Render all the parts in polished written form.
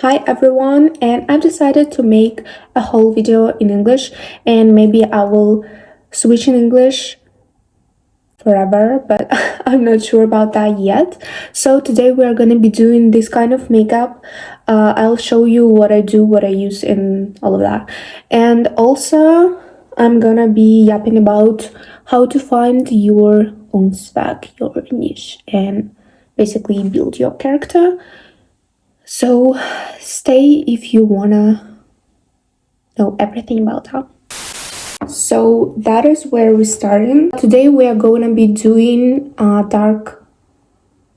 Hi everyone, and I've decided to make a whole video in English, and maybe I will switch in English forever, but I'm not sure about that yet. So today we are going to be doing this kind of makeup. I'll show you what I do, what I use in all of that. And also I'm gonna be yapping about how to find your own swag, your niche, and basically build your character. So stay if you wanna know everything about that. So that is where we're starting. Today we are going to be doing dark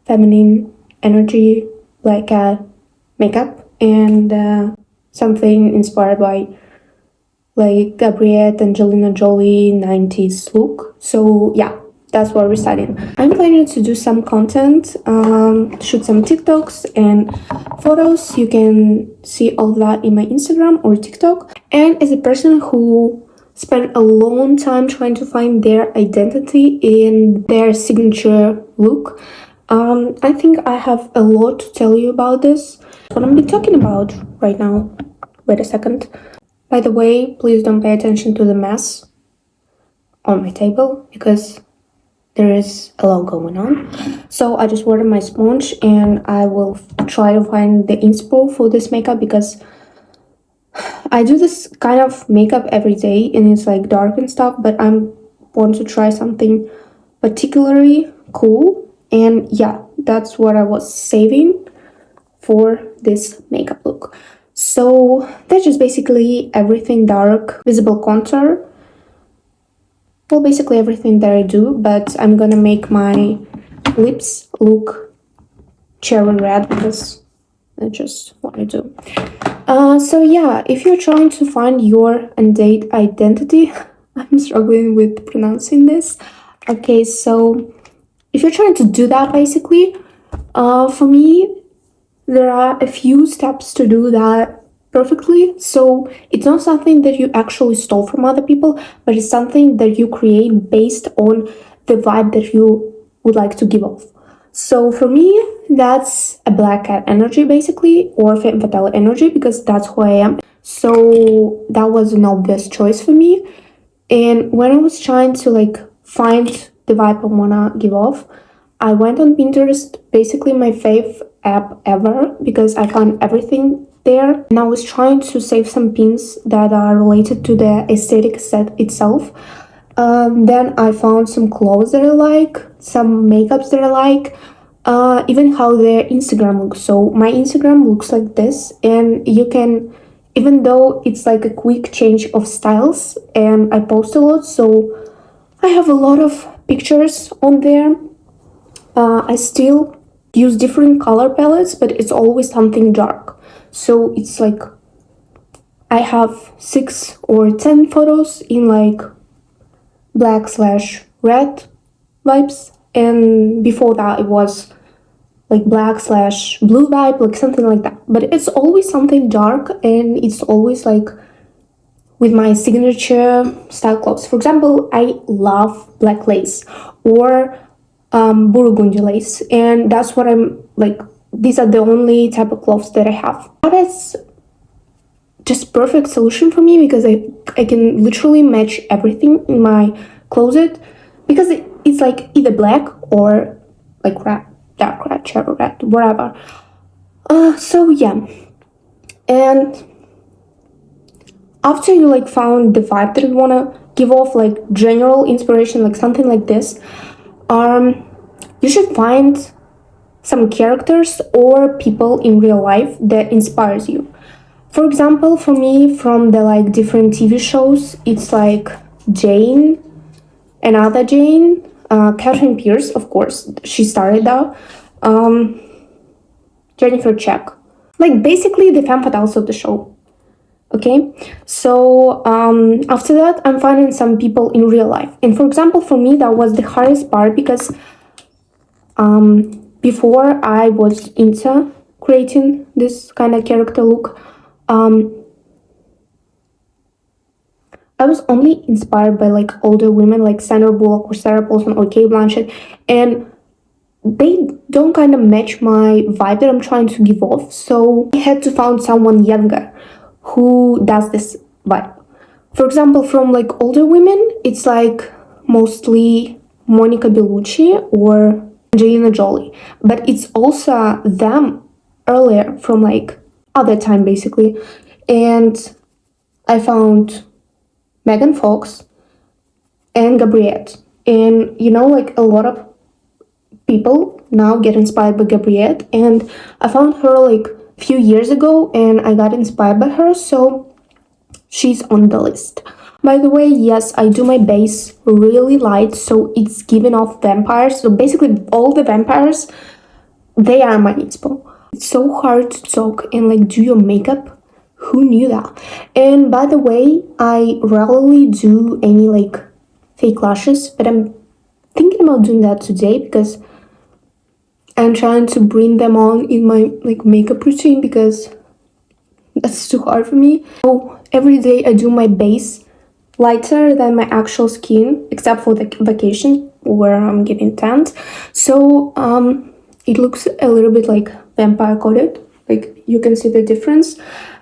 feminine energy black cat makeup and something inspired by like Gabrielle Angelina Jolie 90s look. So yeah, that's where we're starting. I'm planning to do some content, shoot some TikToks and photos. You can see all that in my Instagram or TikTok. And as a person who spent a long time trying to find their identity in their signature look, I think I have a lot to tell you about this. What I'm be talking about right now. Wait a second. By the way, please don't pay attention to the mess on my table because there is a lot going on. So I just watered my sponge and I will try to find the inspo for this makeup because I do this kind of makeup every day and it's like dark and stuff, but I want to try something particularly cool. And yeah, that's what I was saving for this makeup look. So that's just basically everything dark, visible contour. Well, basically everything that I do, but I'm gonna make my lips look cherry red because that's just what I do. So yeah, if you're trying to find your identity, I'm struggling with pronouncing this. Okay, so if you're trying to do that, basically, for me, there are a few steps to do that perfectly. So it's not something that you actually stole from other people, but it's something that you create based on the vibe that you would like to give off. So for me, that's a black cat energy basically, or femme fatale energy, because that's who I am. So that was an obvious choice for me. And when I was trying to like find the vibe I wanna give off, I went on Pinterest, basically my fave app ever, because I found everything there. And I was trying to save some pins that are related to the aesthetic set itself. Then I found some clothes that I like, some makeups that I like, even how their Instagram looks. So my Instagram looks like this, and you can, even though it's like a quick change of styles and I post a lot, so I have a lot of pictures on there. I still use different color palettes, but it's always something dark. So it's like I have 6 or 10 photos in like black/red vibes, and before that it was like black/blue vibe, like something like that. But it's always something dark and it's always like with my signature style clothes. For example, I love black lace or burgundy lace, and that's what I'm like, these are the only type of clothes that I have. That is just perfect solution for me because I can literally match everything in my closet because it's like either black or like red, dark red, cherry red, whatever. So yeah, and after you like found the vibe that you want to give off, like general inspiration, like something like this, you should find some characters or people in real life that inspires you. For example, for me, from the like different TV shows, it's like Jane, another Jane, Catherine Pierce, of course, she started that, Jennifer Check, like basically the femme fatales of the show. Okay, so after that I'm finding some people in real life, and for example for me that was the hardest part because before I was into creating this kind of character look, I was only inspired by like older women like Sandra Bullock or Sarah Paulson or Kate Blanchett, and they don't kind of match my vibe that I'm trying to give off. So I had to find someone younger who does this vibe. For example, from like older women, it's like mostly Monica Bellucci or Angelina Jolie, but it's also them earlier from like other time basically. And I found Megan Fox and Gabrielle. And you know, like a lot of people now get inspired by Gabrielle, and I found her like a few years ago and I got inspired by her, so she's on the list. By the way, yes, I do my base really light, so it's giving off vampires. So basically all the vampires, they are my inspo. It's so hard to talk and like do your makeup. Who knew that? And by the way, I rarely do any like fake lashes, but I'm thinking about doing that today because I'm trying to bring them on in my like makeup routine because that's too hard for me. So every day I do my base lighter than my actual skin, except for the vacation where I'm getting tanned. So it looks a little bit like vampire coated, like you can see the difference,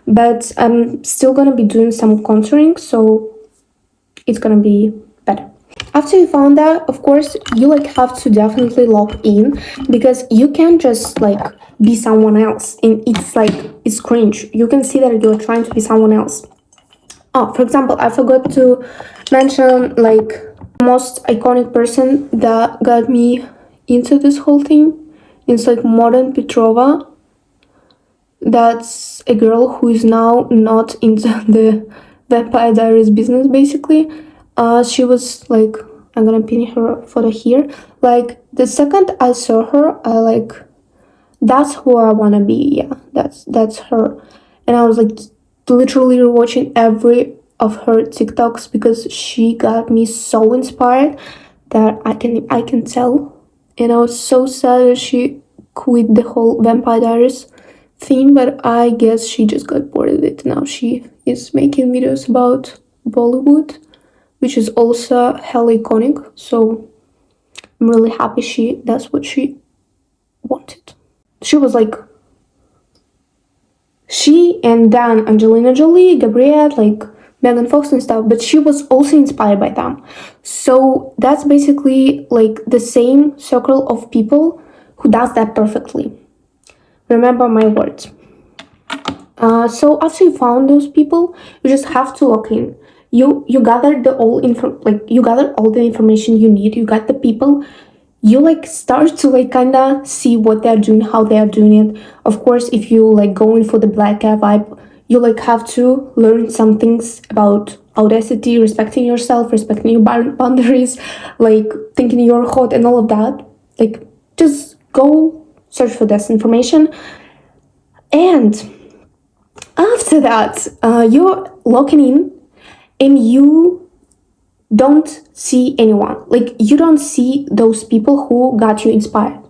but I'm still gonna be doing some contouring, so it's gonna be better. After you found that, of course, you like have to definitely lock in because you can't just like be someone else, and it's like it's cringe. You can see that you're trying to be someone else. Oh, for example, I forgot to mention like the most iconic person that got me into this whole thing. It's like Modern Petrova. That's a girl who is now not into the Vampire Diaries business basically. She was like, I'm gonna pin her photo here. Like the second I saw her, I like, that's who I wanna be. Yeah, that's her. And I was like literally watching every of her TikToks because she got me so inspired that I can tell. And I was so sad that she quit the whole Vampire Diaries theme, but I guess she just got bored of it. Now she is making videos about Bollywood, which is also hell iconic, so I'm really happy that's what she wanted. She was like, she and then Angelina Jolie, Gabrielle, like Megan Fox and stuff, but she was also inspired by them. So that's basically like the same circle of people who does that perfectly. Remember my words. So after you found those people, you just have to lock in. You gathered you gathered all the information you need. You got the people. You like start to like kind of see what they're doing, how they are doing it. Of course, if you like going for the black cat vibe, you like have to learn some things about audacity, respecting yourself, respecting your boundaries, like thinking you're hot and all of that. Like just go search for this information. And after that, you're locking in and you don't see anyone. Like you don't see those people who got you inspired.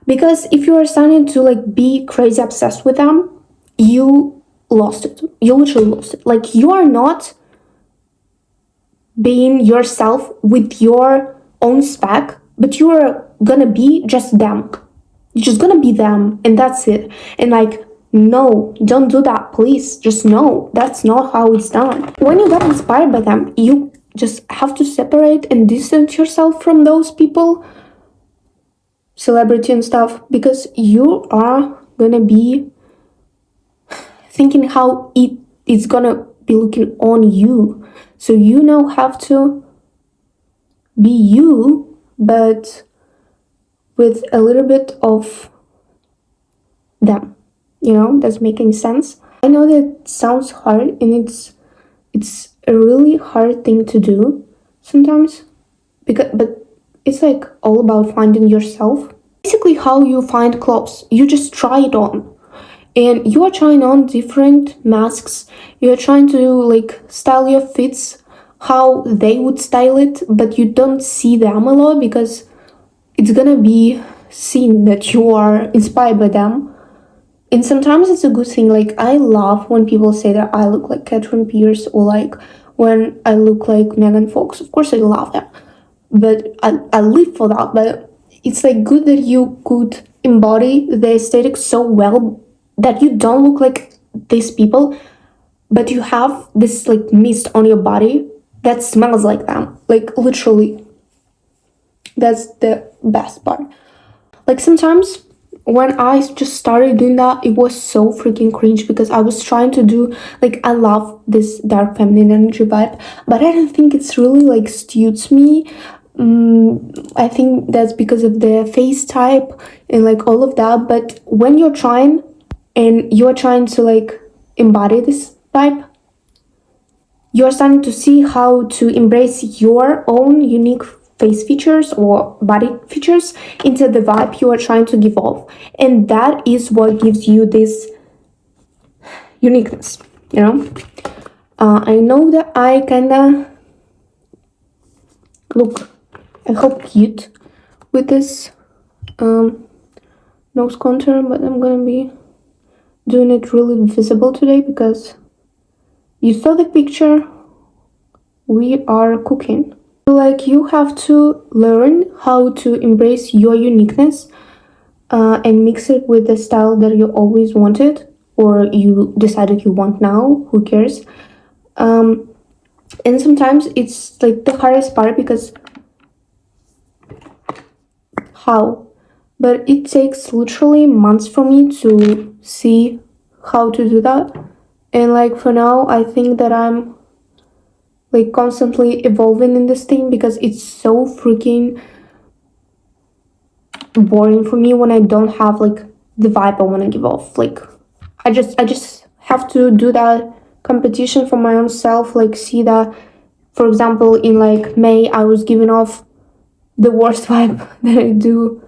Because if you are starting to like be crazy obsessed with them, you lost it. You literally lost it. Like you are not being yourself with your own spec, but you are gonna be just them. You're just gonna be them and that's it. And like, no, don't do that, please. Just no, that's not how it's done. When you get inspired by them, you just have to separate and distance yourself from those people, celebrity and stuff, because you are gonna be thinking how it's gonna be looking on you. So you now have to be you, but with a little bit of them. You know, does make any sense? I know that sounds hard, and it's a really hard thing to do sometimes, but it's like all about finding yourself. Basically, how you find clothes, you just try it on, and you are trying on different masks. You are trying to like style your fits how they would style it, but you don't see them a lot because it's gonna be seen that you are inspired by them. And sometimes it's a good thing. Like I love when people say that I look like Catherine Pierce or like when I look like Megan Fox. Of course I love that, but I live for that. But it's like good that you could embody the aesthetic so well that you don't look like these people, but you have this like mist on your body that smells like them, like literally. That's the best part. Like sometimes when I just started doing that, it was so freaking cringe because I was trying to do like, I love this dark feminine energy vibe, but I don't think it's really like suits me. I think that's because of the face type and like all of that. But when you're trying and you're trying to like embody this vibe, you're starting to see how to embrace your own unique face features or body features into the vibe you are trying to give off. And that is what gives you this uniqueness, you know? I know that I kinda look, I hope, cute with this nose contour, but I'm gonna be doing it really visible today because you saw the picture, we are cooking. Like, you have to learn how to embrace your uniqueness and mix it with the style that you always wanted or you decided you want now, who cares. And sometimes it's like the hardest part because but it takes literally months for me to see how to do that. And like for now, I think that I'm like constantly evolving in this thing because it's so freaking boring for me when I don't have like the vibe I want to give off. Like I just have to do that competition for my own self, like see that, for example, in like May I was giving off the worst vibe that I do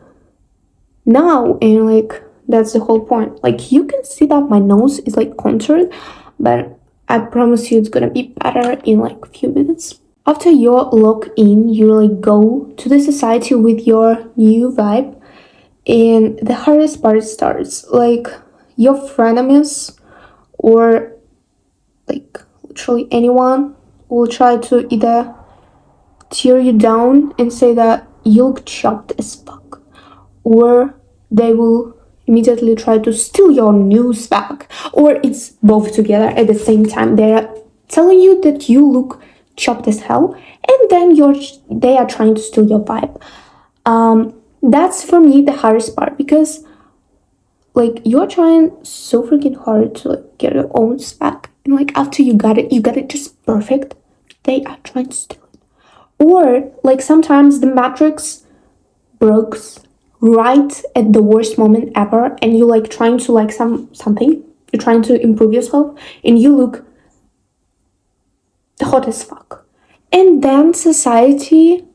now, and like that's the whole point. Like you can see that my nose is like contoured, but I promise you it's gonna be better in like a few minutes. After your lock in, you like go to the society with your new vibe, and the hardest part starts. Like your frenemies or like literally anyone will try to either tear you down and say that you look chopped as fuck, or they will immediately try to steal your news back, or it's both together at the same time. They're telling you that you look chopped as hell, and then they are trying to steal your vibe. That's for me the hardest part because like you're trying so freaking hard to like get your own back, and like after you got it just perfect, they are trying to steal it. Or like sometimes the matrix breaks right at the worst moment ever, and you like trying to like something, you're trying to improve yourself, and you look hot as fuck, and then society,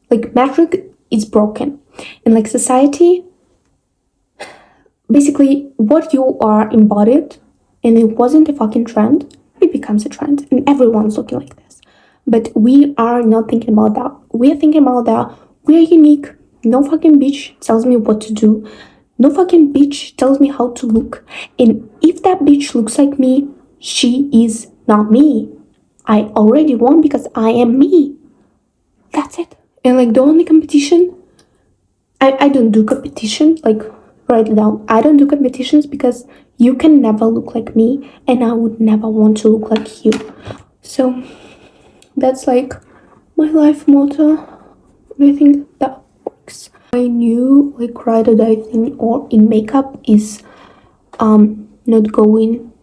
like matrix is broken, and like society, basically what you are embodied, and it wasn't a fucking trend, it becomes a trend, and everyone's looking like this. But we are not thinking about that. We are thinking about that we're unique. No fucking bitch tells me what to do. No fucking bitch tells me how to look. And if that bitch looks like me, she is not me. I already won because I am me. That's it. And like the only competition, I don't do competition, like write it down. I don't do competitions because you can never look like me and I would never want to look like you. So that's like my life motto. I think that works. My new like ride or die thing or in makeup is not going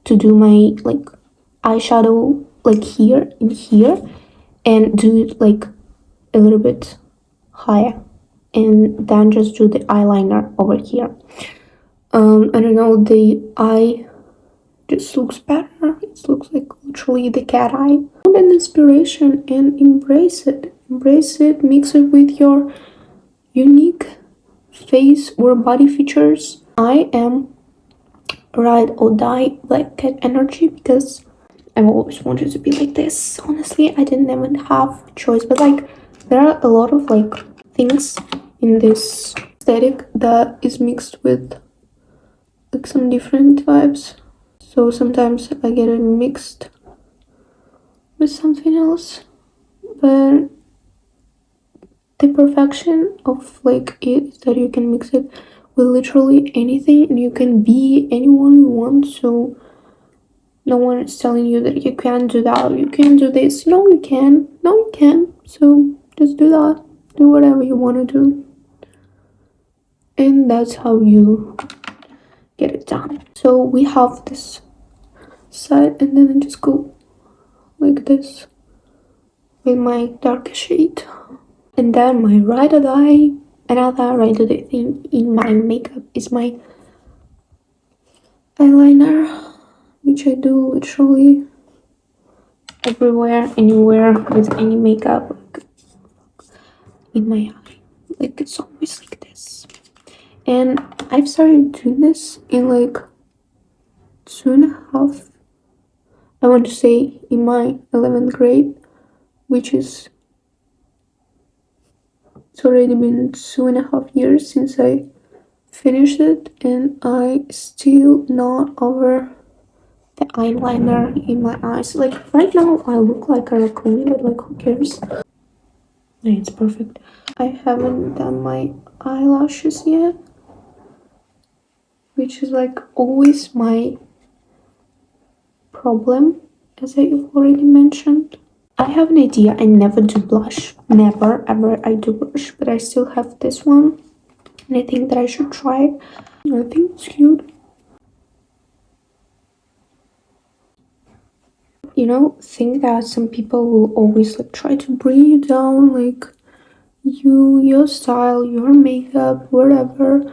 to do my like eyeshadow like here and here, and do it like a little bit higher, and then just do the eyeliner over here. I don't know, the eye just looks better. It looks like literally the cat eye. Find an inspiration and embrace it. Embrace it, mix it with your unique face or body features. I am ride or die black cat energy because I've always wanted to be like this. Honestly, I didn't even have a choice, but like there are a lot of like things in this aesthetic that is mixed with like some different vibes. So sometimes I get it mixed with something else, but the perfection of like it is that you can mix it with literally anything and you can be anyone you want, so no one is telling you that you can't do that or you can't do this. No, you can. No, you can. So just do that. Do whatever you want to do. And that's how you get it done. So we have this side and then I just go like this with my darker shade. And then my ride or die, another ride or die thing in my makeup is my eyeliner, which I do literally everywhere, anywhere with any makeup, like in my eye. Like it's always like this. And I've started doing this in like 2.5, I want to say, in my 11th grade, which is, it's already been 2.5 years since I finished it, and I still not over the eyeliner in my eyes. Like right now I look like a raccoon, but like who cares? Yeah, it's perfect. I haven't done my eyelashes yet, which is like always my problem, as I've already mentioned. I have an idea. I never do blush, never ever I do blush, but I still have this one and I think that I should try it. I think it's cute. You know, think that some people will always like try to bring you down, like your style, your makeup, whatever,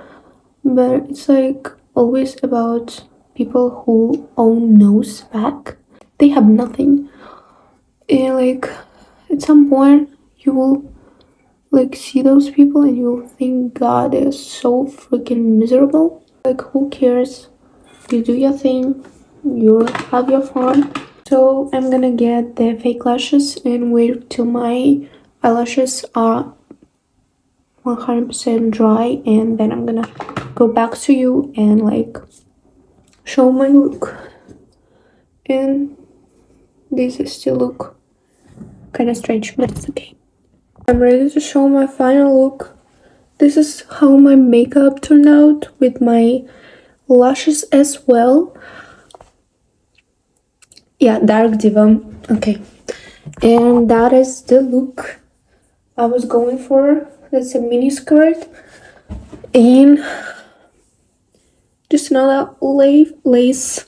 but it's like always about people who own no spec. They have nothing, and like at some point you will like see those people and you'll think, God, they're so freaking miserable. Like who cares? You do your thing, you have your fun. So I'm gonna get the fake lashes and wait till my eyelashes are 100% dry, and then I'm gonna go back to you and like show my look. And this still look kind of strange, but it's okay. I'm ready to show my final look. This is how my makeup turned out with my lashes as well. Yeah, dark diva. Okay, and that is the look I was going for. That's a mini skirt and just another lace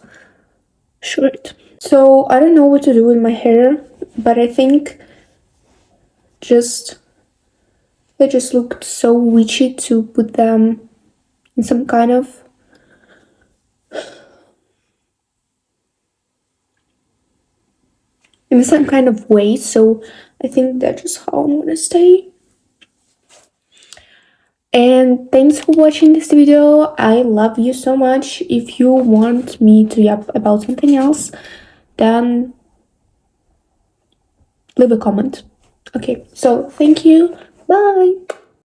shirt. So I don't know what to do with my hair, but I think they just looked so witchy to put them in some kind of way, so I think that's just how I'm gonna stay. And thanks for watching this video. I love you so much. If you want me to yap about something else, then leave a comment. Okay, so thank you. Bye.